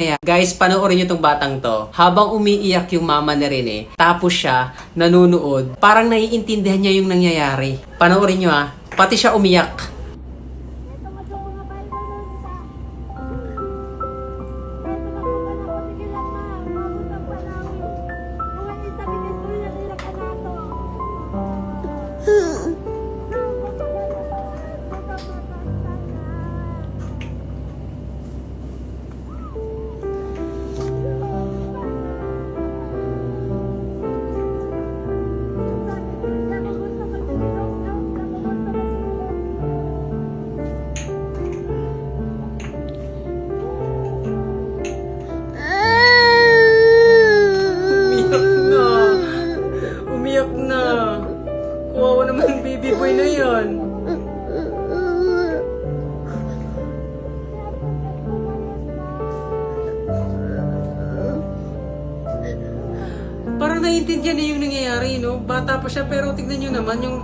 Guys, panoorin niyo tong batang to. Habang umiiyak yung mama ni Rene, tapos siya nanunood, parang naiintindihan niya yung nangyayari. Panoorin niyo ha, pati siya umiyak. Umiyak na. Kawawa naman baby boy na yan. Parang naiintindihan niya yung nangyayari, no? Bata pa siya pero tignan nyo naman yung